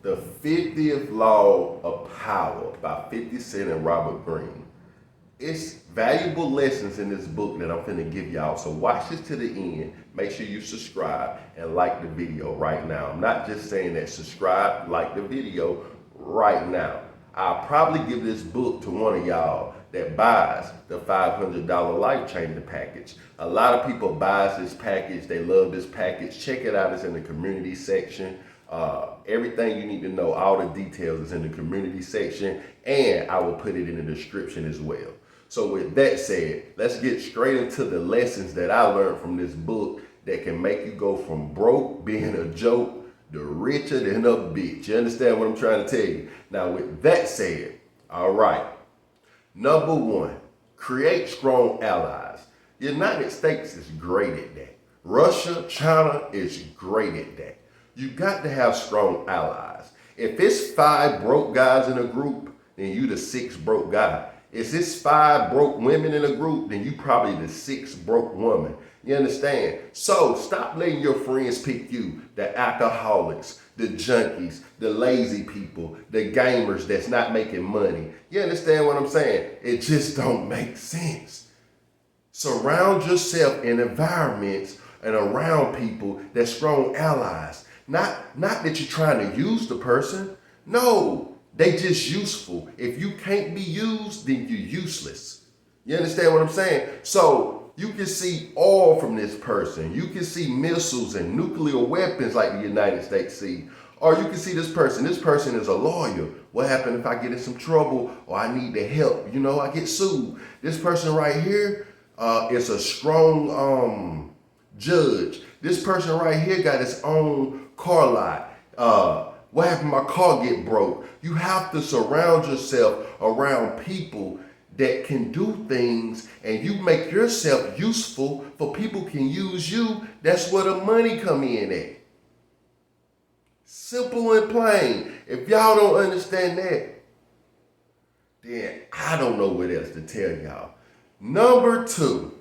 The 50th Law of Power by 50 Cent and Robert Greene. It's valuable lessons in this book that I'm finna give y'all. So watch this to the end. Make sure you subscribe and like the video right now. I'm not just saying that. Subscribe, like the video right now. I'll probably give this book to one of y'all that buys the $500 life changing package. A lot of people buys this package. They love this package. Check it out. It's in the community section. Everything you need to know, all the details is in the community section, and I will put it in the description as well. So with that said, let's get straight into the lessons that I learned from this book that can make you go from broke, being a joke, to richer than a bitch. You understand what I'm trying to tell you? Now with that said, all right. Number one, create strong allies. The United States is great at that. Russia, China is great at that. You got to have strong allies. If it's 5 broke guys in a group, then you the 6th broke guy. If it's 5 broke women in a group, then you probably the 6th broke woman. You understand? So stop letting your friends pick you, the alcoholics, the junkies, the lazy people, the gamers that's not making money. You understand what I'm saying? It just don't make sense. Surround yourself in environments and around people that's strong allies. Not that you're trying to use the person. No, they just useful. If you can't be used, then you're useless. You understand what I'm saying? So you can see oil from this person. You can see missiles and nuclear weapons like the United States see. Or you can see this person. This person is a lawyer. What happened if I get in some trouble or I need the help? You know, I get sued. This person right here is a strong judge. This person right here got his own car lot. What happened if my car get broke? You have to surround yourself around people that can do things, and you make yourself useful for people can use you. That's where the money come in at. Simple and plain. If y'all don't understand that, then I don't know what else to tell y'all. Number two,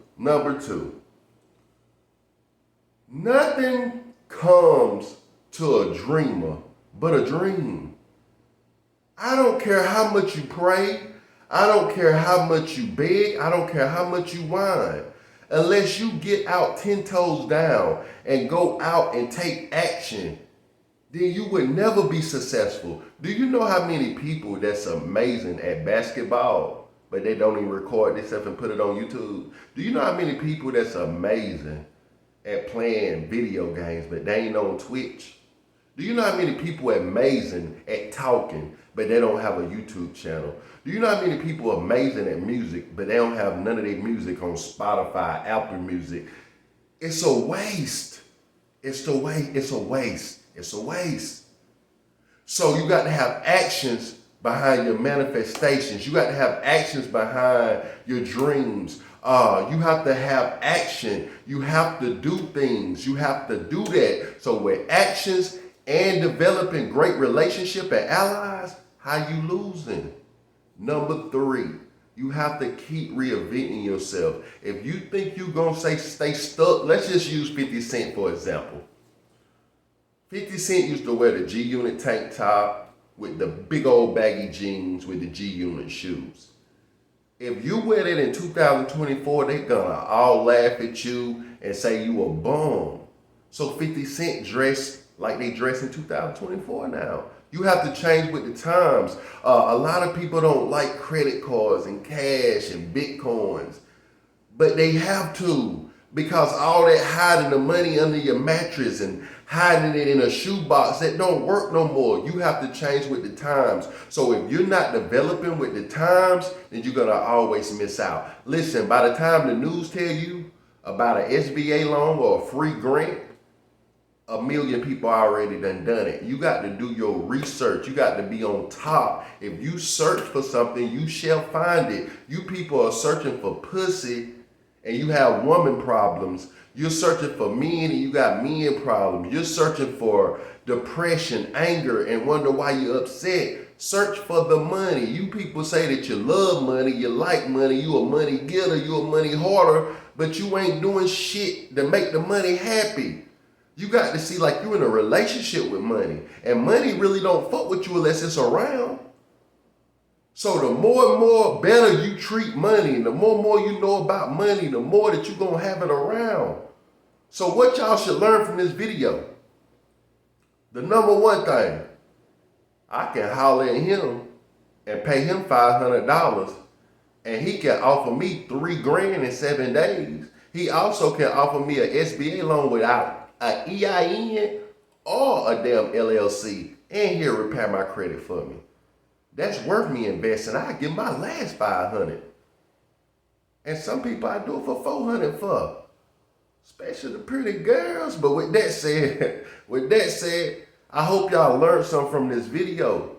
nothing comes to a dreamer but a dream. I don't care how much you pray. I don't care how much you beg. I don't care how much you whine. Unless you get out 10 toes down and go out and take action, then you would never be successful. Do you know how many people that's amazing at basketball, but they don't even record themselves and put it on YouTube? Do you know how many people that's amazing at playing video games, but they ain't on Twitch? Do you know how many people are amazing at talking, but they don't have a YouTube channel? Do you know how many people are amazing at music, but they don't have none of their music on Spotify, Apple Music? It's a waste. It's a waste. So you got to have actions behind your manifestations. You got to have actions behind your dreams. You have to have action. You have to do things. You have to do that. So with actions and developing great relationship and allies, how you losing? Number 3, you have to keep reinventing yourself. If you think you're going to stay stuck, let's just use 50 Cent for example. 50 Cent used to wear the G-Unit tank top with the big old baggy jeans with the G-Unit shoes. If you wear that in 2024, they're gonna all laugh at you and say you a bum. So 50 Cent dressed like they dress in 2024 now. You have to change with the times. A lot of people don't like credit cards and cash and Bitcoins, but they have to, because all that hiding the money under your mattress and hiding it in a shoebox, that don't work no more. You have to change with the times. So if you're not developing with the times, then you're gonna always miss out. Listen, by the time the news tell you about an SBA loan or a free grant, 1 million people already done it. You got to do your research. You got to be on top. If you search for something, you shall find it. You people are searching for pussy and you have woman problems. You're searching for men and you got men problems. You're searching for depression, anger, and wonder why you're upset. Search for the money. You people say that you love money, you like money, you a money getter, you a money hoarder, but you ain't doing shit to make the money happy. You got to see like you in a relationship with money. And money really don't fuck with you unless it's around. So the more and more better you treat money, and the more you know about money, the more that you're going to have it around. So what y'all should learn from this video? The number one thing, I can holler at him and pay him $500 and he can offer me $3,000 in 7 days. He also can offer me an SBA loan without an EIN or a damn LLC, and he'll repair my credit for me. That's worth me investing. I give my last $500. And some people I do it for $400 for, especially the pretty girls. But with that said, I hope y'all learned something from this video.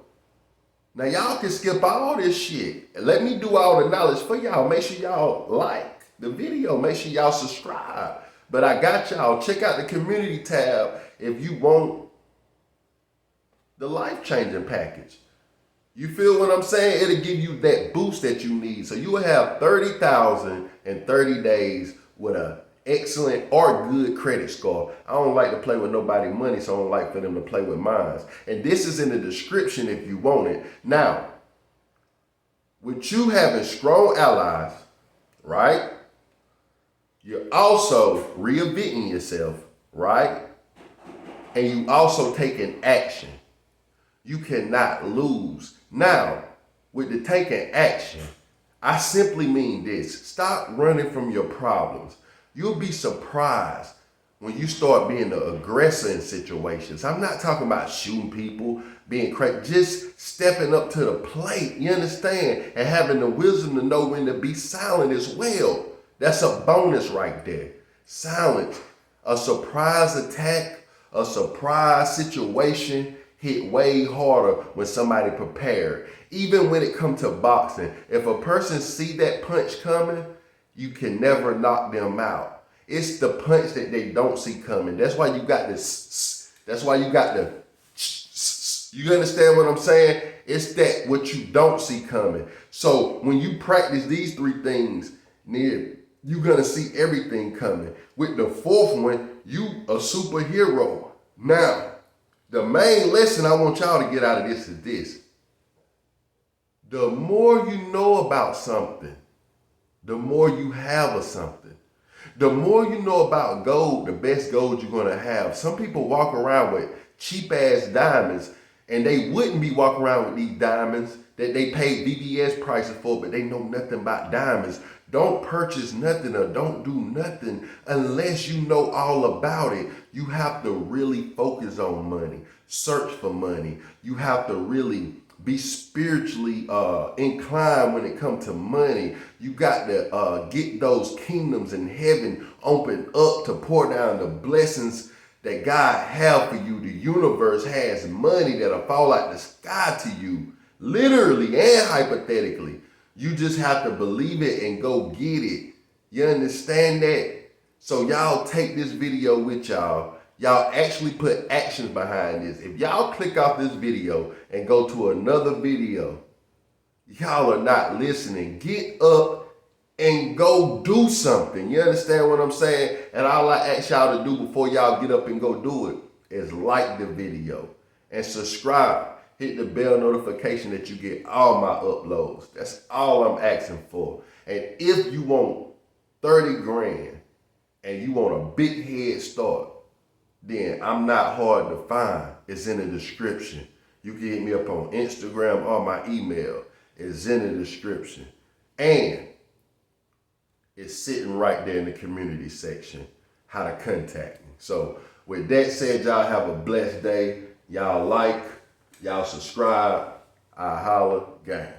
Now y'all can skip all this shit and let me do all the knowledge for y'all. Make sure y'all like the video. Make sure y'all subscribe. But I got y'all. Check out the community tab if you want the life-changing package. You feel what I'm saying? It'll give you that boost that you need. So you will have 30,000 in 30 days with an excellent or good credit score. I don't like to play with nobody's money, so I don't like for them to play with mine. And this is in the description if you want it. Now, with you having strong allies, right? You're also reinventing yourself, right? And you also taking action. You cannot lose. Now, with the taking action, I simply mean this. Stop running from your problems. You'll be surprised when you start being the aggressor in situations. I'm not talking about shooting people, being crazy, just stepping up to the plate, you understand? And having the wisdom to know when to be silent as well. That's a bonus right there. Silence. A surprise attack, a surprise situation hit way harder when somebody prepared. Even when it comes to boxing, if a person see that punch coming, you can never knock them out. It's the punch that they don't see coming. That's why you got this. That's why you got the. You understand what I'm saying? It's that what you don't see coming. So when you practice these 3 things, you're gonna see everything coming. With the 4th one, you a superhero. Now, the main lesson I want y'all to get out of this is this. The more you know about something, the more you have of something. The more you know about gold, the best gold you're gonna have. Some people walk around with cheap ass diamonds, and they wouldn't be walking around with these diamonds that they paid VVS prices for, but they know nothing about diamonds. Don't purchase nothing or don't do nothing unless you know all about it. You have to really focus on money, search for money. You have to really be spiritually inclined when it comes to money. You got to get those kingdoms in heaven open up to pour down the blessings that God have for you. The universe has money that'll fall out the sky to you, literally and hypothetically. You just have to believe it and go get it. You understand that? So y'all take this video with y'all. Y'all actually put actions behind this. If y'all click off this video and go to another video, y'all are not listening. Get up and go do something. You understand what I'm saying? And all I ask y'all to do before y'all get up and go do it is like the video and subscribe. Hit the bell notification that you get all my uploads. That's all I'm asking for. And if you want 30 grand and you want a big head start, then I'm not hard to find. It's in the description. You can hit me up on Instagram or my email. It's in the description. And it's sitting right there in the community section, how to contact me. So with that said, y'all have a blessed day. Y'all like, y'all subscribe. I holla, gang.